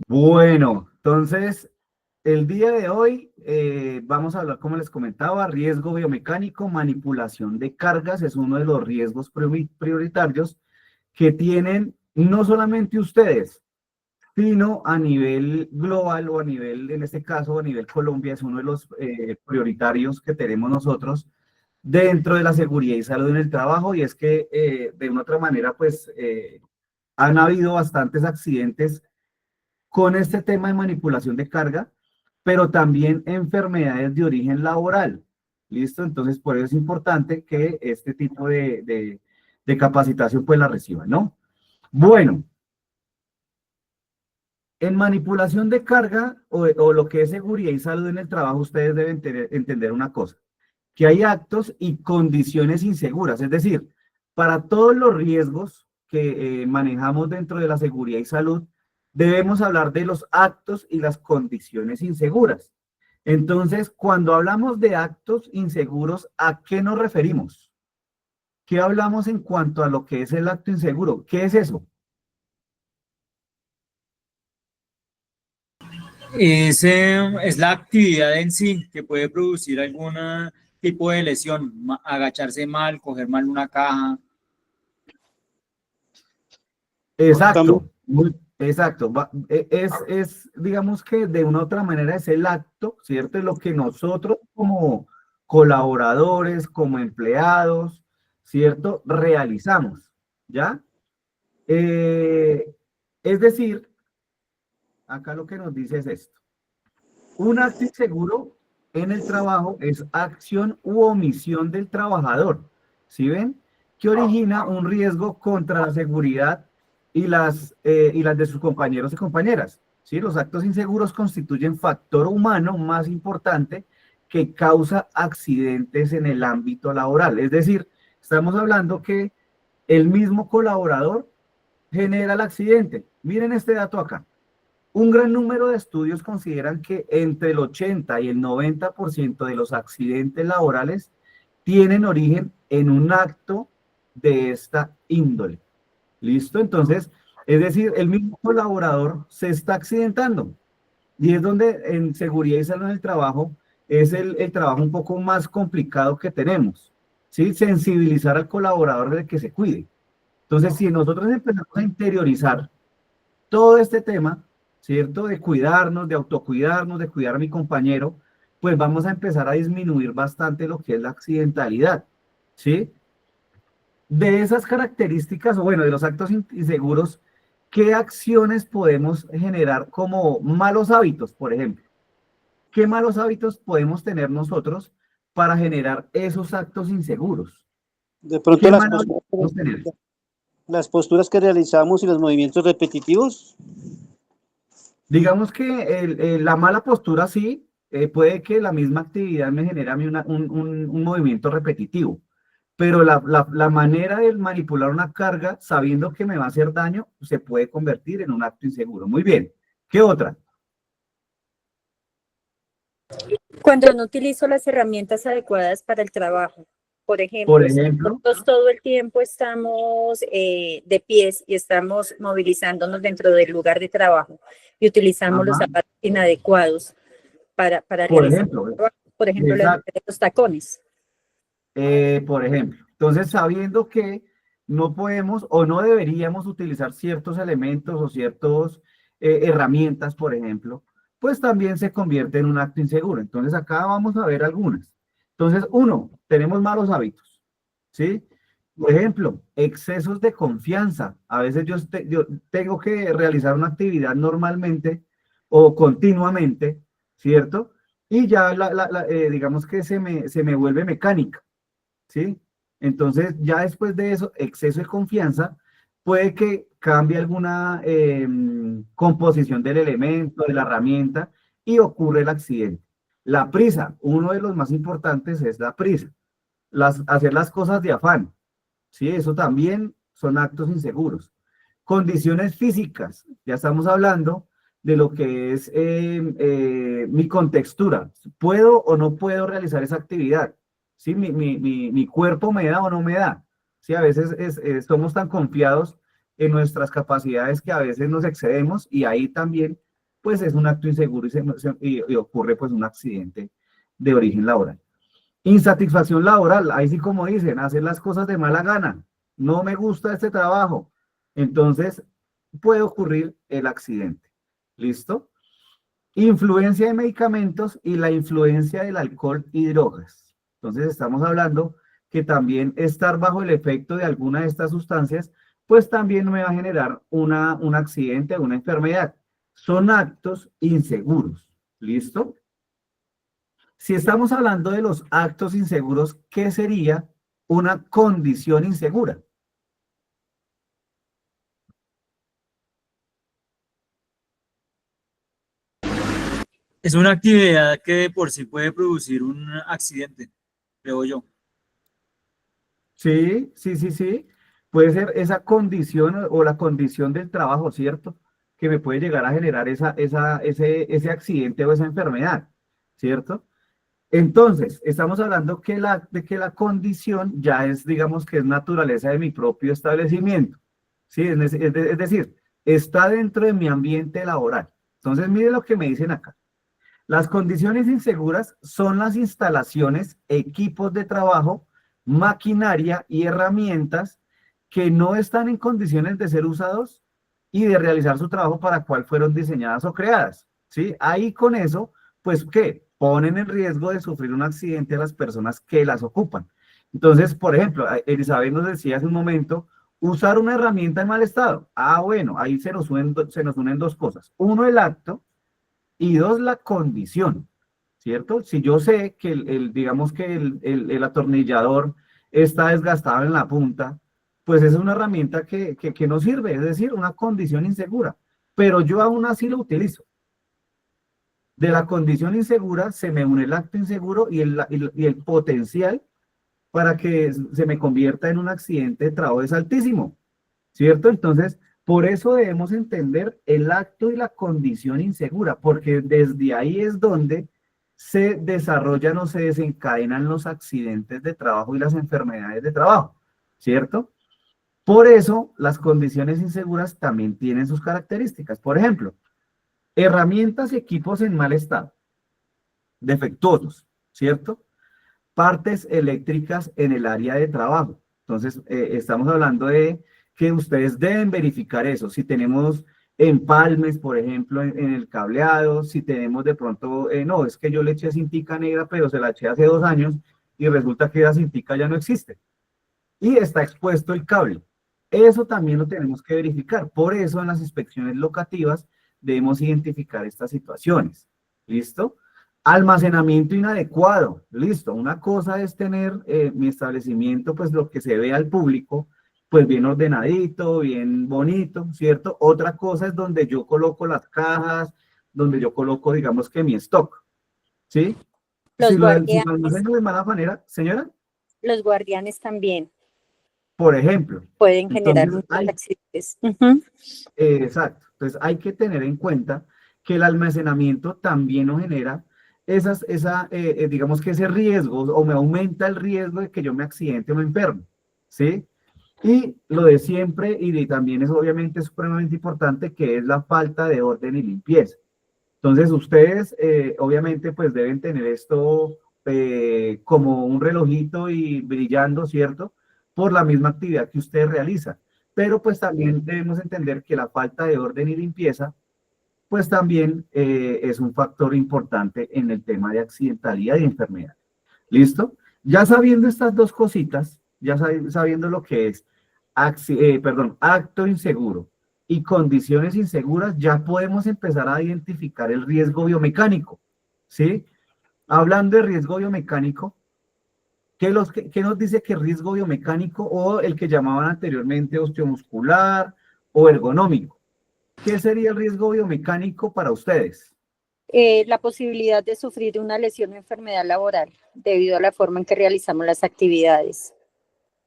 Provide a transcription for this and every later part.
Bueno, entonces, el día de hoy vamos a hablar, como les comentaba, riesgo biomecánico, manipulación de cargas, es uno de los riesgos prioritarios que tienen no solamente ustedes, sino a nivel global o a nivel, en este caso, a nivel Colombia, es uno de los prioritarios que tenemos nosotros dentro de la seguridad y salud en el trabajo, y es que de una otra manera, pues, han habido bastantes accidentes con este tema de manipulación de carga, pero también enfermedades de origen laboral. ¿Listo? Entonces, por eso es importante que este tipo de capacitación pues la reciban, ¿no? Bueno, en manipulación de carga o lo que es seguridad y salud en el trabajo, ustedes deben entender una cosa, que hay actos y condiciones inseguras, es decir, para todos los riesgos que manejamos dentro de la seguridad y salud, debemos hablar de los actos y las condiciones inseguras. Entonces, cuando hablamos de actos inseguros, ¿a qué nos referimos? ¿Qué hablamos en cuanto a lo que es el acto inseguro? ¿Qué es eso? Es la actividad en sí que puede producir algún tipo de lesión, agacharse mal, coger mal una caja. Estamos, Exacto, exacto. Digamos que de una u otra manera es el acto, ¿cierto? Es lo que nosotros como colaboradores, como empleados, ¿cierto? Realizamos, ¿ya? Eh, es decir, acá lo que nos dice es esto. Un acto inseguro en el trabajo es acción u omisión del trabajador, ¿sí ven? Que origina un riesgo contra la seguridad y las de sus compañeros y compañeras, ¿sí? Los actos inseguros constituyen factor humano más importante que causa accidentes en el ámbito laboral. Es decir, estamos hablando que el mismo colaborador genera el accidente. Miren este dato acá. Un gran número de estudios consideran que entre el 80 y el 90% de los accidentes laborales tienen origen en un acto de esta índole. ¿Listo? Entonces, es decir, el mismo colaborador se está accidentando. Y es donde en seguridad y salud en el trabajo es el trabajo un poco más complicado que tenemos. ¿Sí? Sensibilizar al colaborador de que se cuide. Entonces, si nosotros empezamos a interiorizar todo este tema, ¿cierto? De cuidarnos, de autocuidarnos, de cuidar a mi compañero, pues vamos a empezar a disminuir bastante lo que es la accidentalidad, ¿sí? De esas características, o bueno, de los actos inseguros, ¿qué acciones podemos generar como malos hábitos, por ejemplo? ¿Qué malos hábitos podemos tener nosotros para generar esos actos inseguros? de pronto ¿Qué malos hábitos podemos tener? las posturas que realizamos y los movimientos repetitivos. Digamos que la mala postura sí, puede que la misma actividad me genere a mí un movimiento repetitivo, pero la manera de manipular una carga sabiendo que me va a hacer daño se puede convertir en un acto inseguro. Muy bien. ¿Qué otra? Cuando no utilizo las herramientas adecuadas para el trabajo. Por Por ejemplo, si ejemplo, nosotros todo el tiempo estamos de pies y estamos movilizándonos dentro del lugar de trabajo y utilizamos los ajá, zapatos inadecuados para por realizar ejemplo, el trabajo, por ejemplo, exacto. los tacones. Por ejemplo, entonces sabiendo que no podemos o no deberíamos utilizar ciertos elementos o ciertas herramientas, por ejemplo, pues también se convierte en un acto inseguro. Entonces acá vamos a ver algunas. Entonces, uno, tenemos malos hábitos, ¿sí? Por ejemplo, excesos de confianza. A veces yo tengo que realizar una actividad normalmente o continuamente, ¿cierto? Y ya digamos que se me vuelve mecánica. ¿Sí? Entonces, ya después de eso, exceso de confianza puede que cambie alguna composición del elemento, de la herramienta, y ocurre el accidente. La prisa, uno de los más importantes es la prisa. Hacer las cosas de afán, ¿sí? Eso también son actos inseguros. Condiciones físicas, ya estamos hablando de lo que es mi contextura. ¿Puedo o no puedo realizar esa actividad? ¿Sí? Mi cuerpo me da o no me da. Sí, a veces somos tan confiados en nuestras capacidades que a veces nos excedemos y ahí también pues es un acto inseguro y ocurre pues un accidente de origen laboral. Insatisfacción laboral, ahí sí como dicen, hacer las cosas de mala gana, no me gusta este trabajo, entonces puede ocurrir el accidente. ¿Listo? Influencia de medicamentos y la influencia del alcohol y drogas. Entonces estamos hablando que también estar bajo el efecto de alguna de estas sustancias, pues también me va a generar un accidente o una enfermedad. Son actos inseguros. ¿Listo? Si estamos hablando de los actos inseguros, ¿qué sería una condición insegura? Es una actividad que de por sí puede producir un accidente, creo yo. Sí, sí, sí, sí. Puede ser esa condición o la condición del trabajo, ¿cierto? Que me puede llegar a generar ese accidente o esa enfermedad, ¿cierto? Entonces, estamos hablando de que la condición ya es, digamos, que es naturaleza de mi propio establecimiento, ¿sí? Es decir, está dentro de mi ambiente laboral. Entonces, mire lo que me dicen acá. Las condiciones inseguras son las instalaciones, equipos de trabajo, maquinaria y herramientas que no están en condiciones de ser usados y de realizar su trabajo para cual fueron diseñadas o creadas. ¿Sí? Ahí con eso, pues, ¿qué? Ponen en riesgo de sufrir un accidente a las personas que las ocupan. Entonces, por ejemplo, Elizabeth nos decía hace un momento, usar una herramienta en mal estado. Ah, bueno, ahí se nos unen dos cosas. Uno, el acto, y dos, la condición, ¿cierto? Si yo sé que digamos que el atornillador está desgastado en la punta, pues es una herramienta que no sirve, es decir, una condición insegura, pero yo aún así lo utilizo. De la condición insegura se me une el acto inseguro y el potencial para que se me convierta en un accidente de trabajo es altísimo, ¿cierto? Entonces, por eso debemos entender el acto y la condición insegura, porque desde ahí es donde se desarrollan o se desencadenan los accidentes de trabajo y las enfermedades de trabajo, ¿cierto? Por eso, las condiciones inseguras también tienen sus características. Por ejemplo, herramientas y equipos en mal estado, defectuosos, ¿cierto? Partes eléctricas en el área de trabajo. Entonces, estamos hablando de que ustedes deben verificar eso. Si tenemos empalmes, por ejemplo, en el cableado, si tenemos de pronto, no, es que yo le eché cintica negra, pero se la eché hace 2 años y resulta que esa cintica ya no existe. Y está expuesto el cable. Eso también lo tenemos que verificar. Por eso en las inspecciones locativas debemos identificar estas situaciones. ¿Listo? Almacenamiento inadecuado, listo. Una cosa es tener mi establecimiento, pues lo que se ve al público, pues bien ordenadito, bien bonito, ¿cierto? Otra cosa es donde yo coloco las cajas, donde yo coloco, digamos que mi stock, ¿sí? Los Si lo guardianes, almaceno de mala manera, señora, los guardianes también por ejemplo, pueden generar entonces muchos hay accidentes. Ujú. exacto. Entonces hay que tener en cuenta que el almacenamiento también nos genera digamos que ese riesgo o me aumenta el riesgo de que yo me accidente o me enferme, ¿sí? Y lo de siempre también es obviamente supremamente importante que es la falta de orden y limpieza. Entonces ustedes obviamente pues deben tener esto como un relojito y brillando, ¿cierto? Por la misma actividad que ustedes realizan. Pero pues también debemos entender que la falta de orden y limpieza pues también es un factor importante en el tema de accidentalidad y enfermedad. ¿Listo? Ya sabiendo estas dos cositas, ya sabiendo lo que es acto inseguro y condiciones inseguras, ya podemos empezar a identificar el riesgo biomecánico, ¿sí? Hablando de riesgo biomecánico, ¿qué nos dice que riesgo biomecánico o el que llamaban anteriormente osteomuscular o ergonómico? ¿Qué sería el riesgo biomecánico para ustedes? La posibilidad de sufrir una lesión o enfermedad laboral debido a la forma en que realizamos las actividades.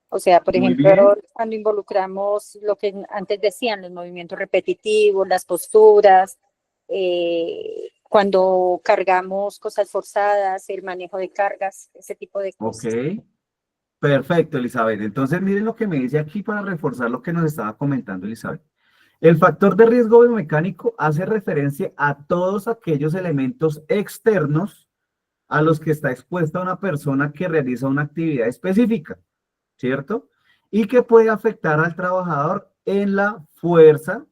O sea, por Muy ejemplo, bien. cuando involucramos lo que antes decían, los movimientos repetitivos, las posturas, cuando cargamos cosas forzadas, el manejo de cargas, ese tipo de Ok. cosas. Perfecto, Elizabeth. Entonces, miren lo que me dice aquí para reforzar lo que nos estaba comentando Elizabeth. El factor de riesgo biomecánico hace referencia a todos aquellos elementos externos a los que está expuesta una persona que realiza una actividad específica, ¿cierto? Y que puede afectar al trabajador en la fuerza,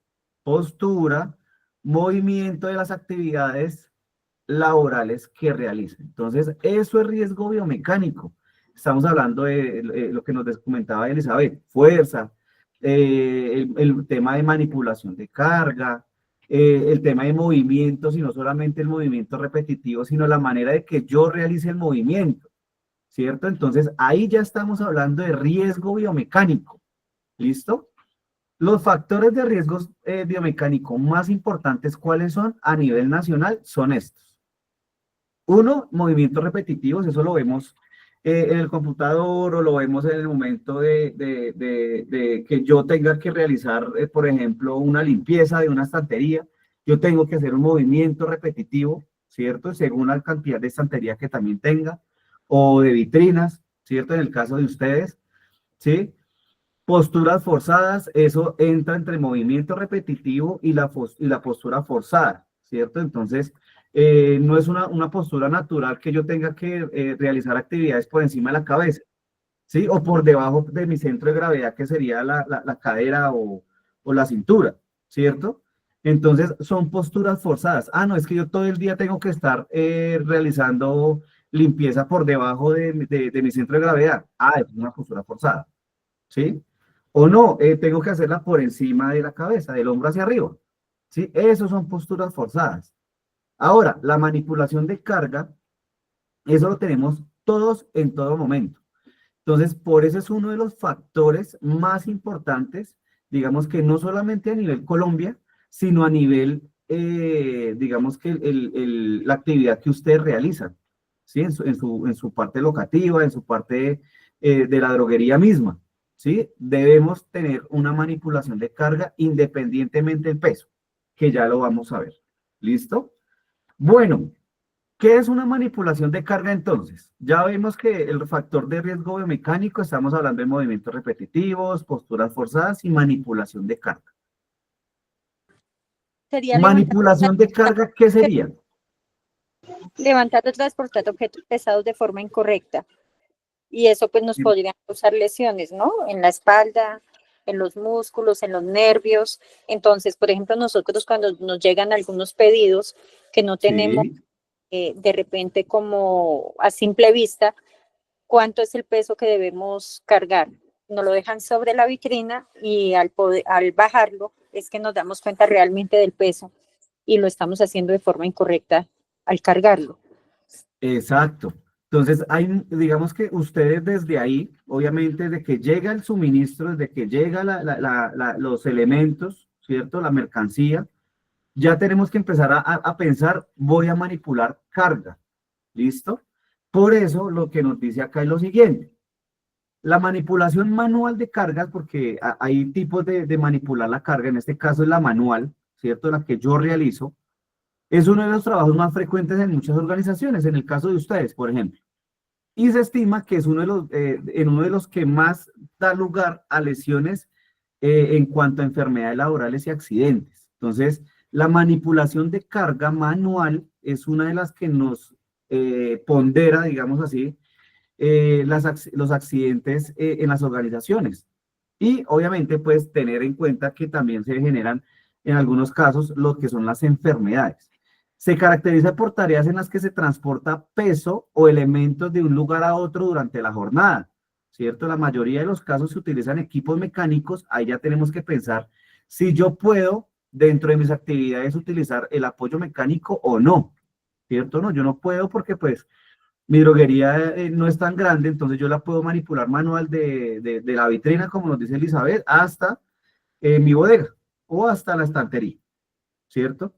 postura, movimiento de las actividades laborales que realiza. Entonces, eso es riesgo biomecánico. Estamos hablando de lo que nos comentaba Elizabeth, fuerza, el tema de manipulación de carga, el tema de movimientos, y no solamente el movimiento repetitivo, sino la manera de que yo realice el movimiento, ¿cierto? Entonces, ahí ya estamos hablando de riesgo biomecánico, ¿listo? Los factores de riesgo biomecánico más importantes, ¿cuáles son? A nivel nacional, son estos. Uno, movimientos repetitivos, eso lo vemos en el computador o lo vemos en el momento de que yo tenga que realizar, por ejemplo, una limpieza de una estantería. Yo tengo que hacer un movimiento repetitivo, ¿cierto? Según la cantidad de estantería que también tenga, o de vitrinas, ¿cierto? En el caso de ustedes, ¿sí? Posturas forzadas, eso entra entre el movimiento repetitivo y la postura forzada, ¿cierto? Entonces, no es una postura natural que yo tenga que realizar actividades por encima de la cabeza, ¿sí? O por debajo de mi centro de gravedad, que sería la cadera o la cintura, ¿cierto? Entonces, son posturas forzadas. Ah, no, es que yo todo el día tengo que estar realizando limpieza por debajo de mi centro de gravedad. Ah, es una postura forzada, ¿sí? O no, tengo que hacerla por encima de la cabeza, del hombro hacia arriba, ¿sí? Esas son posturas forzadas. Ahora, la manipulación de carga, eso lo tenemos todos en todo momento. Entonces, por eso es uno de los factores más importantes, digamos que no solamente a nivel Colombia, sino a nivel, digamos que la actividad que ustedes realizan, ¿sí? En su parte locativa, en su parte de la droguería misma, ¿sí? Debemos tener una manipulación de carga independientemente del peso, que ya lo vamos a ver. ¿Listo? Bueno, ¿qué es una manipulación de carga entonces? Ya vimos que el factor de riesgo biomecánico, estamos hablando de movimientos repetitivos, posturas forzadas y manipulación de carga. Sería Manipulación de carga, ¿qué sería? levantar o transportar objetos pesados de forma incorrecta. Y eso pues nos podría causar lesiones, ¿no? En la espalda, en los músculos, en los nervios. Entonces, por ejemplo, nosotros cuando nos llegan algunos pedidos que no tenemos Sí, de repente como a simple vista, ¿cuánto es el peso que debemos cargar? Nos lo dejan sobre la vitrina y al bajarlo es que nos damos cuenta realmente del peso y lo estamos haciendo de forma incorrecta al cargarlo. exacto. Entonces, digamos que ustedes desde ahí, obviamente, desde que llega el suministro, desde que llega los elementos, ¿cierto? La mercancía, ya tenemos que empezar a pensar, voy a manipular carga, ¿listo? Por eso lo que nos dice acá es lo siguiente. La manipulación manual de cargas, porque hay tipos de manipular la carga, en este caso es la manual, ¿cierto? La que yo realizo, es uno de los trabajos más frecuentes en muchas organizaciones, en el caso de ustedes, por ejemplo. Y se estima que es uno de los que más da lugar a lesiones en cuanto a enfermedades laborales y accidentes. Entonces, la manipulación de carga manual es una de las que nos pondera, digamos así, los accidentes en las organizaciones. Y obviamente, pues, tener en cuenta que también se generan en algunos casos lo que son las enfermedades. Se caracteriza por tareas en las que se transporta peso o elementos de un lugar a otro durante la jornada, ¿cierto? La mayoría de los casos se utilizan equipos mecánicos, ahí ya tenemos que pensar si yo puedo, dentro de mis actividades, utilizar el apoyo mecánico o no, ¿cierto? No, yo no puedo porque, pues, mi droguería no es tan grande, entonces yo la puedo manipular manual de la vitrina, como nos dice Elizabeth, hasta mi bodega o hasta la estantería, ¿cierto?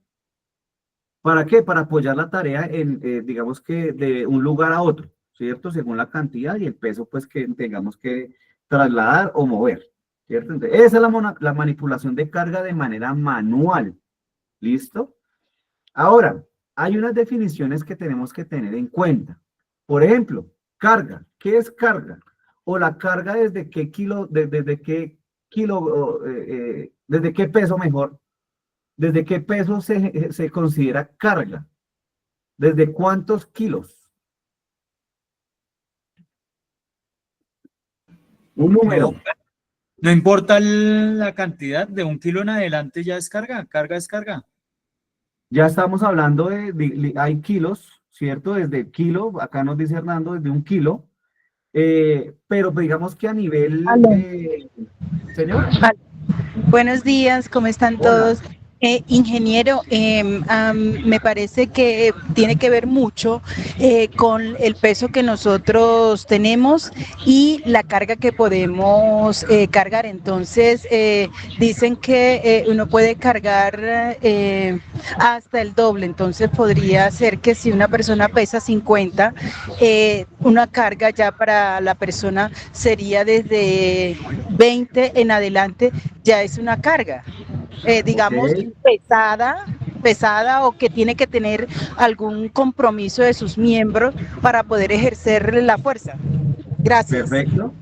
¿Para qué? Para apoyar la tarea digamos que de un lugar a otro, ¿cierto? Según la cantidad y el peso, pues, que tengamos que trasladar o mover, ¿cierto? Entonces, esa es la manipulación de carga de manera manual, ¿listo? Ahora, hay unas definiciones que tenemos que tener en cuenta. Por ejemplo, carga. ¿Qué es carga? o la carga desde qué kilo, desde qué kilo, desde qué peso mejor, desde qué peso se considera carga, desde cuántos kilos. Un número. No importa la cantidad, de 1 kilo en adelante ya es carga, carga es carga. Ya estamos hablando hay kilos, ¿cierto? Desde kilo, acá nos dice Hernando, desde 1 kilo, pero pues digamos que a nivel, Aló. señor. Buenos días, ¿cómo están Hola. todos? Ingeniero, me parece que tiene que ver mucho con el peso que nosotros tenemos y la carga que podemos cargar. Entonces, dicen que uno puede cargar hasta el doble. Entonces, podría ser que si una persona pesa 50, una carga ya para la persona sería desde 20 en adelante, ya es una carga. Digamos, Ok. pesada o que tiene que tener algún compromiso de sus miembros para poder ejercer la fuerza. Gracias. Perfecto.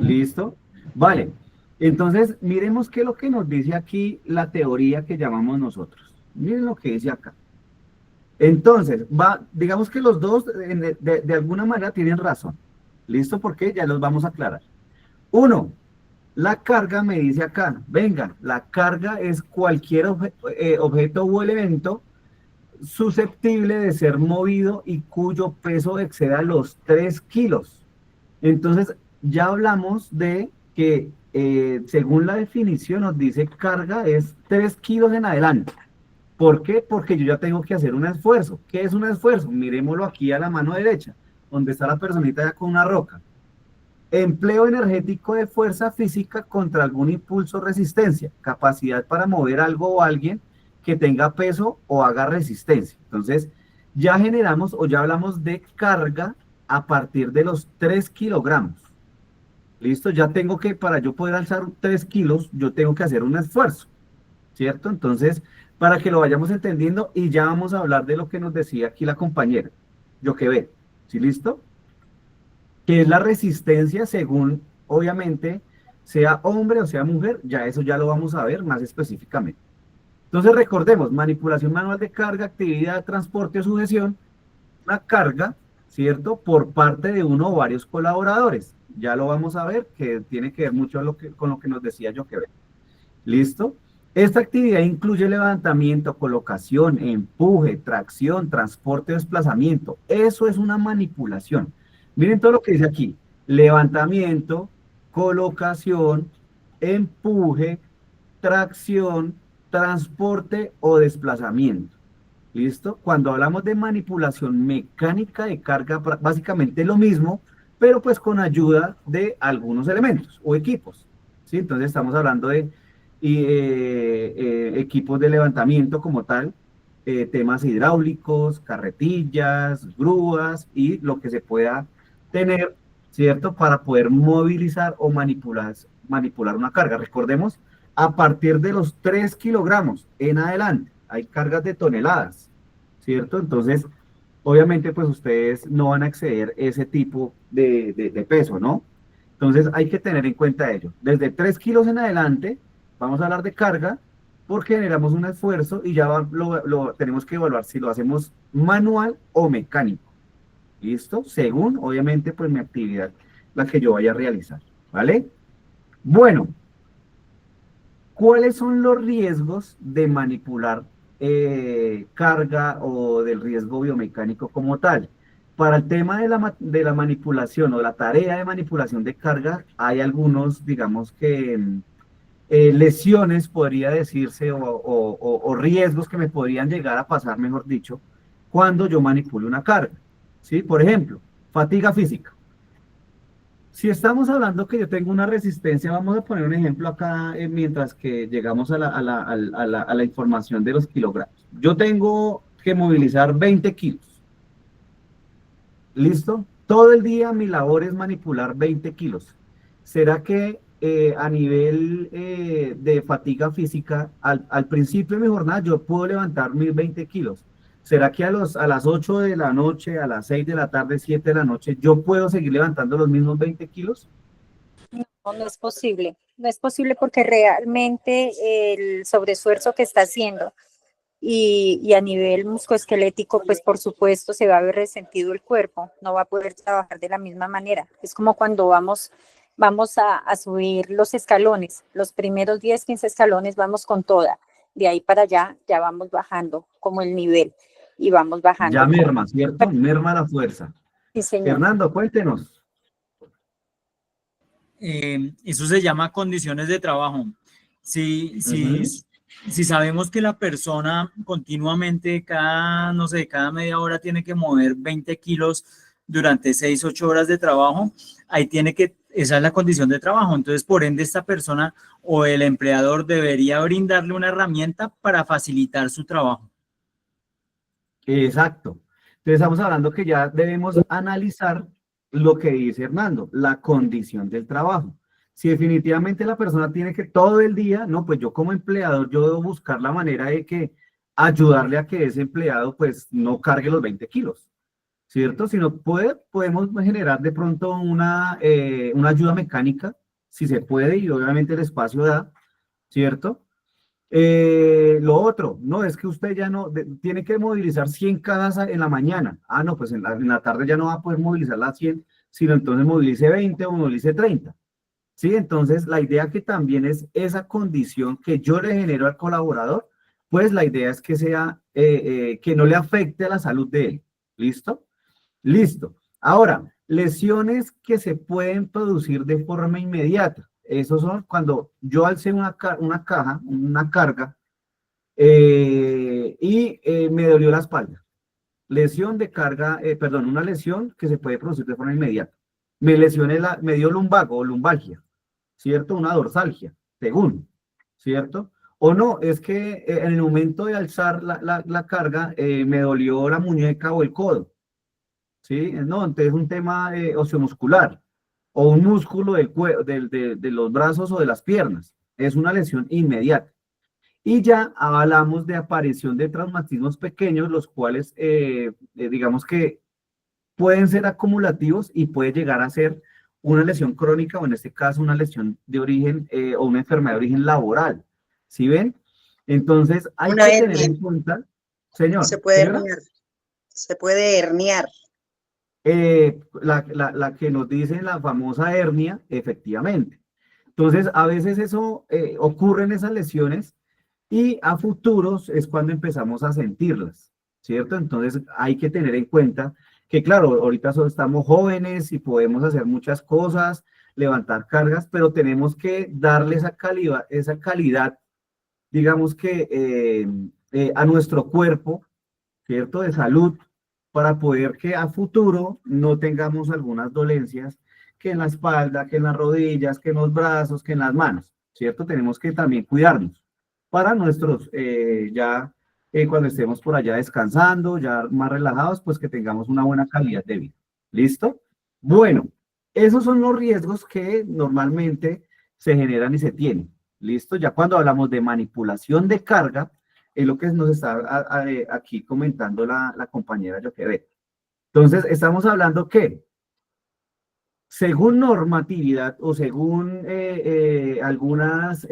Listo. Vale. Entonces, miremos qué es lo que nos dice aquí la teoría que llamamos nosotros. Miren lo que dice acá. Entonces, digamos que los dos de alguna manera tienen razón. ¿Listo? Porque ya los vamos a aclarar. Uno, la carga me dice acá, venga, la carga es cualquier objeto o elemento susceptible de ser movido y cuyo peso exceda los 3 kilos. Entonces, ya hablamos de que según la definición nos dice carga es 3 kilos en adelante. ¿Por qué? Porque yo ya tengo que hacer un esfuerzo. ¿Qué es un esfuerzo? Miremoslo aquí a la mano derecha, donde está la personita ya con una roca. Empleo energético de fuerza física contra algún impulso o resistencia. Capacidad para mover algo o alguien que tenga peso o haga resistencia. Entonces, ya generamos o ya hablamos de carga a partir de los 3 kilogramos. ¿Listo? Ya tengo que, para yo poder alzar 3 kilos, yo tengo que hacer un esfuerzo. ¿Cierto? Entonces, para que lo vayamos entendiendo y ya vamos a hablar de lo que nos decía aquí la compañera. Yo que ve. ¿Sí? ¿Listo? Que es la resistencia según, obviamente, sea hombre o sea mujer, ya eso ya lo vamos a ver más específicamente. Entonces recordemos, manipulación manual de carga, actividad, transporte o sujeción, una carga, ¿cierto? Por parte de uno o varios colaboradores. Ya lo vamos a ver, que tiene que ver mucho con lo que nos decía yo que ver. ¿Listo? Esta actividad incluye levantamiento, colocación, empuje, tracción, transporte o desplazamiento. Eso es una manipulación. Miren todo lo que dice aquí. Levantamiento, colocación, empuje, tracción, transporte o desplazamiento. ¿Listo? Cuando hablamos de manipulación mecánica de carga, básicamente lo mismo, pero pues con ayuda de algunos elementos o equipos. ¿Sí? Entonces estamos hablando de equipos de levantamiento como tal, temas hidráulicos, carretillas, grúas y lo que se pueda tener, ¿cierto? Para poder movilizar o manipular una carga. Recordemos, a partir de los 3 kilogramos en adelante, hay cargas de toneladas, ¿cierto? Entonces, obviamente, pues ustedes no van a exceder ese tipo de peso, ¿no? Entonces, hay que tener en cuenta ello. Desde 3 kilos en adelante, vamos a hablar de carga, porque generamos un esfuerzo y ya lo tenemos que evaluar si lo hacemos manual o mecánico. ¿Listo? Según, obviamente, pues mi actividad, la que yo vaya a realizar, ¿vale? Bueno, ¿cuáles son los riesgos de manipular carga o del riesgo biomecánico como tal? Para el tema de la manipulación o la tarea de manipulación de carga, hay algunos, digamos que lesiones, podría decirse, o riesgos que me podrían llegar a pasar, mejor dicho, cuando yo manipulo una carga. ¿Sí? Por ejemplo, fatiga física. Si estamos hablando que yo tengo una resistencia, vamos a poner un ejemplo acá mientras que llegamos a la información de los kilogramos. Yo tengo que movilizar 20 kilos. ¿Listo? Todo el día mi labor es manipular 20 kilos. ¿Será que a nivel de fatiga física, al principio de mi jornada yo puedo levantar mis 20 kilos? ¿Será que a las 8 de la noche, a las 6 de la tarde, 7 de la noche, yo puedo seguir levantando los mismos 20 kilos? No, no es posible. No es posible porque realmente el sobreesfuerzo que está haciendo y a nivel musculoesquelético, pues por supuesto se va a ver resentido el cuerpo, no va a poder trabajar de la misma manera. Es como cuando vamos a subir los escalones, los primeros 10, 15 escalones vamos con toda, de ahí para allá ya vamos bajando como el nivel y vamos bajando. Ya merma, ¿cierto? Merma la fuerza. Sí, señor. Fernando, cuéntenos. Eso se llama condiciones de trabajo. Si sabemos que la persona continuamente, no sé, cada media hora tiene que mover 20 kilos durante 6, 8 horas de trabajo, esa es la condición de trabajo. Entonces, por ende, esta persona o el empleador debería brindarle una herramienta para facilitar su trabajo. Exacto. Entonces estamos hablando que ya debemos analizar lo que dice Hernando, la condición del trabajo. Si definitivamente la persona tiene que todo el día, no, pues yo como empleador, yo debo buscar la manera de que ayudarle a que ese empleado pues no cargue los 20 kilos, ¿cierto? Si no puede, podemos generar de pronto una ayuda mecánica, si se puede, y obviamente el espacio da, ¿cierto? Lo otro, no, es que usted ya no, tiene que movilizar 100 cajas en la mañana. Ah, no, pues en la tarde ya no va a poder movilizar las 100, sino entonces movilice 20 o movilice 30. ¿Sí? Entonces, la idea que también es esa condición que yo le genero al colaborador, pues la idea es que sea, que no le afecte a la salud de él. ¿Listo? Listo. Ahora, lesiones que se pueden producir de forma inmediata. Esos son cuando yo alcé una carga, y me dolió la espalda. Lesión de carga, perdón, una lesión que se puede producir de forma inmediata. Me dio lumbago o lumbalgia, ¿cierto? Una dorsalgia, según, ¿cierto? O no, es que en el momento de alzar la carga me dolió la muñeca o el codo, ¿sí? No, entonces es un tema osteomuscular o un músculo de los brazos o de las piernas. Es una lesión inmediata. Y ya hablamos de aparición de traumatismos pequeños, los cuales, digamos que pueden ser acumulativos y puede llegar a ser una lesión crónica o en este caso una lesión de origen o una enfermedad de origen laboral. ¿Sí ven? Entonces hay Una que hernia. tener en cuenta, señor. Se puede señora, herniar. Se puede herniar. la que nos dice la famosa hernia, efectivamente. Entonces, a veces eso ocurre en esas lesiones y a futuros es cuando empezamos a sentirlas, ¿cierto? Entonces, hay que tener en cuenta que, claro, ahorita estamos jóvenes y podemos hacer muchas cosas, levantar cargas, pero tenemos que darle esa calidad, digamos que a nuestro cuerpo, ¿cierto? De salud, para poder que a futuro no tengamos algunas dolencias que en la espalda, que en las rodillas, que en los brazos, que en las manos, ¿cierto? Tenemos que también cuidarnos para nuestros, cuando estemos por allá descansando, ya más relajados, pues que tengamos una buena calidad de vida. ¿Listo? Bueno, esos son los riesgos que normalmente se generan y se tienen. ¿Listo? Ya cuando hablamos de manipulación de carga, es lo que nos está aquí comentando la compañera Yoqueret. Entonces, estamos hablando que, según normatividad o según algunas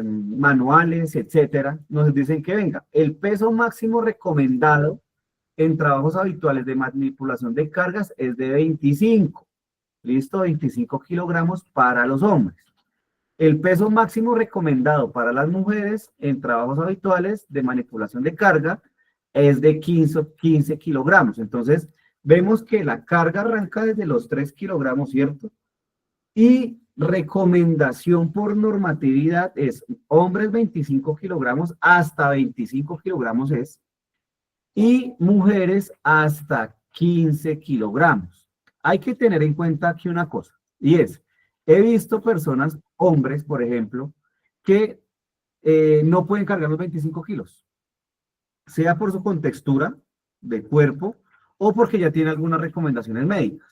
manuales, etcétera, nos dicen que venga, el peso máximo recomendado en trabajos habituales de manipulación de cargas es de 25, ¿listo? 25 kilogramos para los hombres. El peso máximo recomendado para las mujeres en trabajos habituales de manipulación de carga es de 15 kilogramos. Entonces, vemos que la carga arranca desde los 3 kilogramos, ¿cierto? Y recomendación por normatividad es hombres 25 kilogramos, hasta 25 kilogramos es, y mujeres hasta 15 kilogramos. Hay que tener en cuenta aquí una cosa, y es, he visto personas, hombres, por ejemplo, que no pueden cargar los 25 kilos, sea por su contextura de cuerpo o porque ya tiene algunas recomendaciones médicas,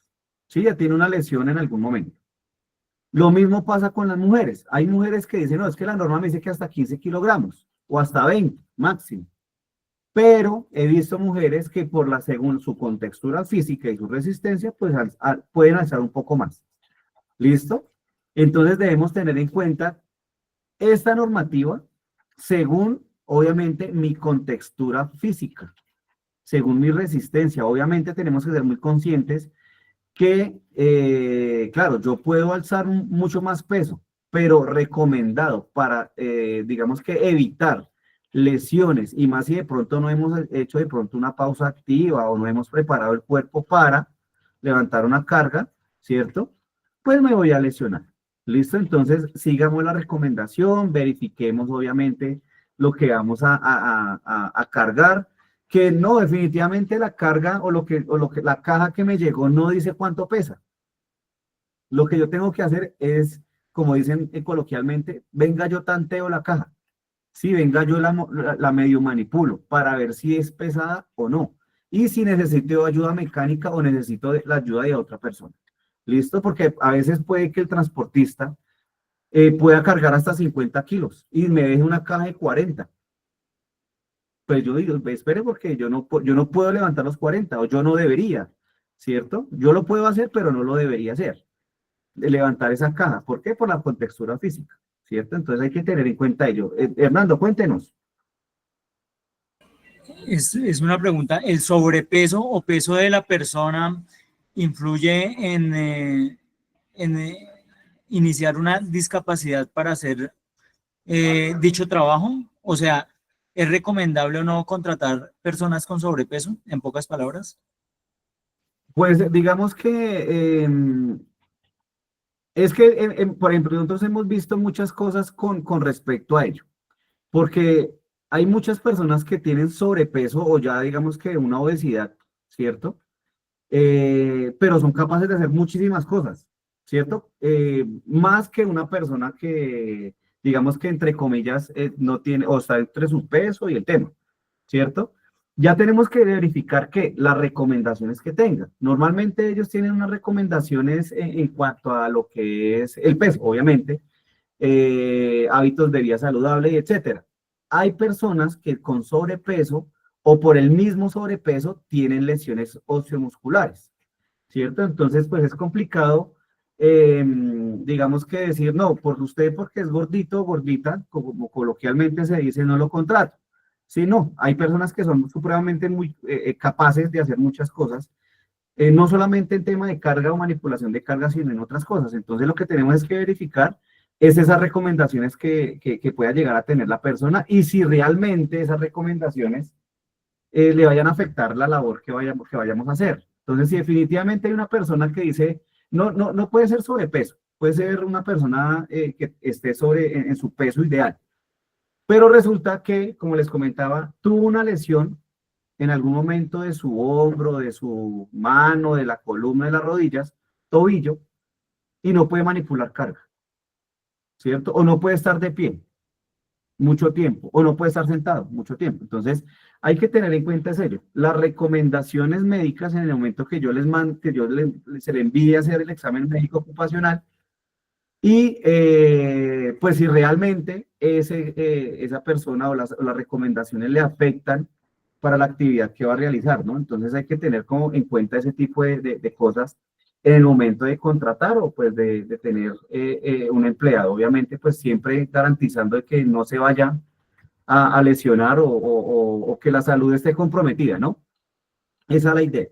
¿sí? Ya tiene una lesión en algún momento. Lo mismo pasa con las mujeres. Hay mujeres que dicen, no, es que la norma me dice que hasta 15 kilogramos o hasta 20 máximo. Pero he visto mujeres que según su contextura física y su resistencia, pues pueden alzar un poco más. ¿Listo? Entonces debemos tener en cuenta esta normativa según, obviamente, mi contextura física, según mi resistencia. Obviamente tenemos que ser muy conscientes que, claro, yo puedo alzar mucho más peso, pero recomendado para, digamos que evitar lesiones, y más si de pronto no hemos hecho de pronto una pausa activa o no hemos preparado el cuerpo para levantar una carga, ¿cierto? Pues me voy a lesionar. ¿Listo? Entonces, sigamos la recomendación, verifiquemos obviamente lo que vamos a cargar, que no, definitivamente la carga o la caja que me llegó no dice cuánto pesa. Lo que yo tengo que hacer es, como dicen coloquialmente, venga yo tanteo la caja. Sí, venga yo la medio manipulo para ver si es pesada o no. Y si necesito ayuda mecánica o necesito la ayuda de otra persona. ¿Listo? Porque a veces puede que el transportista pueda cargar hasta 50 kilos y me deje una caja de 40. Pues yo digo, espere porque yo no puedo levantar los 40 o yo no debería, ¿cierto? Yo lo puedo hacer, pero no lo debería hacer, de levantar esa caja. ¿Por qué? Por la contextura física, ¿cierto? Entonces hay que tener en cuenta ello. Hernando, cuéntenos. Es una pregunta, ¿el sobrepeso o peso de la persona influye en iniciar una discapacidad para hacer dicho trabajo? O sea, ¿es recomendable o no contratar personas con sobrepeso, en pocas palabras? Pues digamos que es que, por ejemplo, nosotros hemos visto muchas cosas con respecto a ello, porque hay muchas personas que tienen sobrepeso o ya digamos que una obesidad, ¿cierto? Pero son capaces de hacer muchísimas cosas, ¿cierto? Más que una persona que, digamos que entre comillas, no tiene, o está entre su peso y el tema, ¿cierto? Ya tenemos que verificar que las recomendaciones que tengan. Normalmente ellos tienen unas recomendaciones en cuanto a lo que es el peso, obviamente, hábitos de vida saludable, etcétera. Hay personas que con sobrepeso o por el mismo sobrepeso tienen lesiones osteomusculares, ¿cierto? Entonces, pues es complicado, digamos que decir, no, por usted porque es gordito o gordita, como coloquialmente se dice, no lo contrato. Sí, no, hay personas que son supremamente muy capaces de hacer muchas cosas, no solamente en tema de carga o manipulación de carga, sino en otras cosas. Entonces, lo que tenemos es que verificar es esas recomendaciones que pueda llegar a tener la persona y si realmente esas recomendaciones le vayan a afectar la labor que vayamos a hacer. Entonces, si definitivamente hay una persona que dice, no puede ser sobrepeso, puede ser una persona que esté en su peso ideal, pero resulta que, como les comentaba, tuvo una lesión en algún momento de su hombro, de su mano, de la columna, de las rodillas, tobillo, y no puede manipular carga, ¿cierto? O no puede estar de pie mucho tiempo, o no puede estar sentado mucho tiempo. Entonces, hay que tener en cuenta eso. Las recomendaciones médicas en el momento que yo les mando, se le envíe a hacer el examen médico ocupacional, y pues si realmente esa persona o las recomendaciones le afectan para la actividad que va a realizar, ¿no? Entonces hay que tener como en cuenta ese tipo de cosas en el momento de contratar o pues de tener un empleado. Obviamente pues siempre garantizando de que no se vaya a lesionar o que la salud esté comprometida, ¿no? Esa es la idea.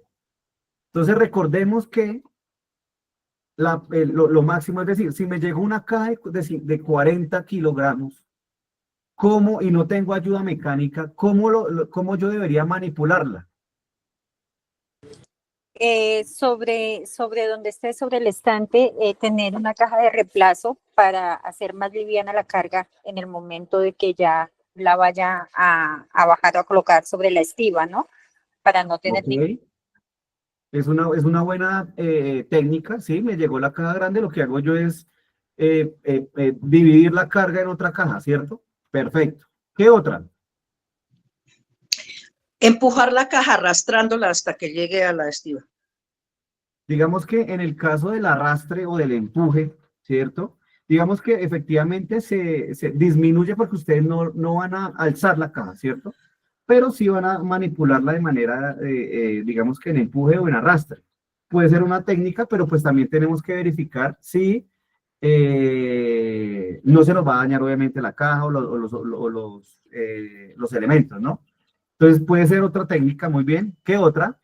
Entonces recordemos que lo máximo, es decir, si me llegó una caja de 40 kilogramos, ¿cómo, y no tengo ayuda mecánica, cómo yo debería manipularla? Sobre donde esté sobre el estante, tener una caja de reemplazo para hacer más liviana la carga en el momento de que ya la vaya a bajar o a colocar sobre la estiba, ¿no? Para no tener Okay. Es una buena técnica, ¿sí? Me llegó la caja grande, lo que hago yo es dividir la carga en otra caja, ¿cierto? Perfecto. ¿Qué otra? Empujar la caja arrastrándola hasta que llegue a la estiba. Digamos que en el caso del arrastre o del empuje, ¿cierto? Digamos que efectivamente se disminuye porque ustedes no van a alzar la caja, ¿cierto? pero sí van a manipularla de manera, digamos que en empuje o en arrastre. Puede ser una técnica, pero pues también tenemos que verificar si no se nos va a dañar obviamente la caja los elementos, ¿no? Entonces puede ser otra técnica, muy bien. ¿Qué otra?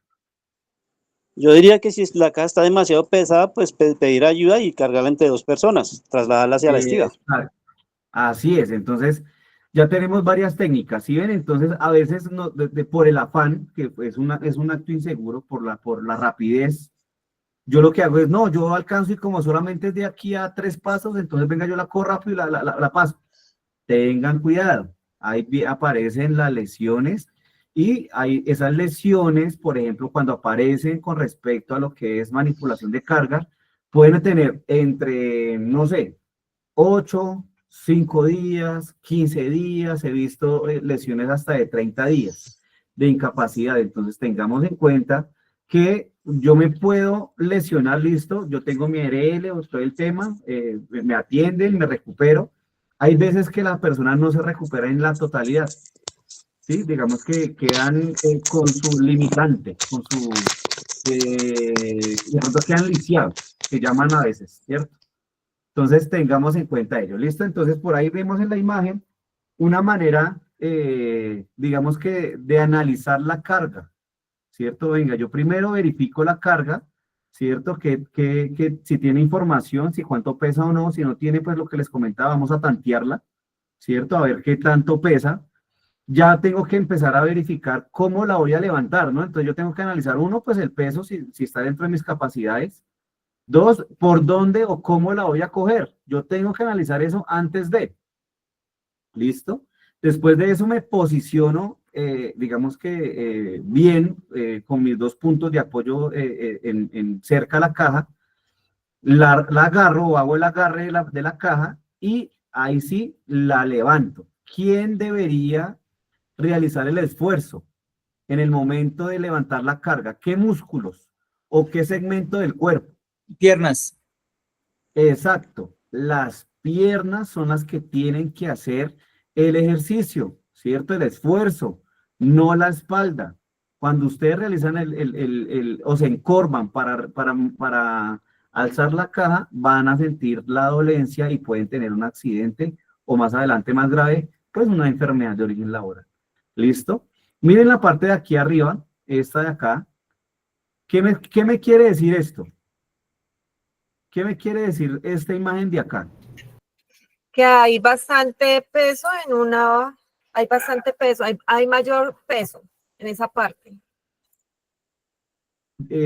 Yo diría que si la caja está demasiado pesada, pues pedir ayuda y cargarla entre dos personas, trasladarla hacia la estiga. Así es, entonces ya tenemos varias técnicas, ¿sí ven? Entonces a veces por el afán, que es un acto inseguro, por la rapidez, yo lo que hago es, no, yo alcanzo y como solamente es de aquí a 3 pasos, entonces venga, yo la corro rápido y la paso. Tengan cuidado, ahí aparecen las lesiones y hay esas lesiones, por ejemplo, cuando aparecen con respecto a lo que es manipulación de carga, pueden tener entre, no sé, 8, 5 días, 15 días, he visto lesiones hasta de 30 días de incapacidad. Entonces tengamos en cuenta que yo me puedo lesionar, listo, yo tengo mi ARL o todo el tema, me atienden, me recupero. Hay veces que la persona no se recupera en la totalidad, ¿sí? Digamos que quedan con su limitante, con su, de pronto quedan lisiados, que llaman a veces, ¿cierto? Entonces tengamos en cuenta ello, ¿listo? Entonces por ahí vemos en la imagen una manera, digamos que de analizar la carga, ¿cierto? Venga, yo primero verifico la carga, ¿cierto? Que si tiene información, si cuánto pesa o no, si no tiene, pues lo que les comentaba, vamos a tantearla, ¿cierto? A ver qué tanto pesa. Ya tengo que empezar a verificar cómo la voy a levantar, ¿no? Entonces yo tengo que analizar, uno, pues el peso, si está dentro de mis capacidades. Dos, por dónde o cómo la voy a coger. Yo tengo que analizar eso antes de. ¿Listo? Después de eso me posiciono, digamos que bien, con mis 2 puntos de apoyo en cerca a la caja. La agarro o hago el agarre de la caja y ahí sí la levanto. ¿Quién debería realizar el esfuerzo en el momento de levantar la carga? ¿Qué músculos o qué segmento del cuerpo? Piernas. Exacto, las piernas son las que tienen que hacer el ejercicio, ¿cierto? El esfuerzo, no la espalda. Cuando ustedes realizan o se encorvan para alzar la caja, van a sentir la dolencia y pueden tener un accidente o más adelante más grave, pues una enfermedad de origen laboral. ¿Listo? Miren la parte de aquí arriba, esta de acá. ¿Qué me quiere decir esto? ¿Qué me quiere decir esta imagen de acá? Que hay bastante peso hay mayor peso en esa parte.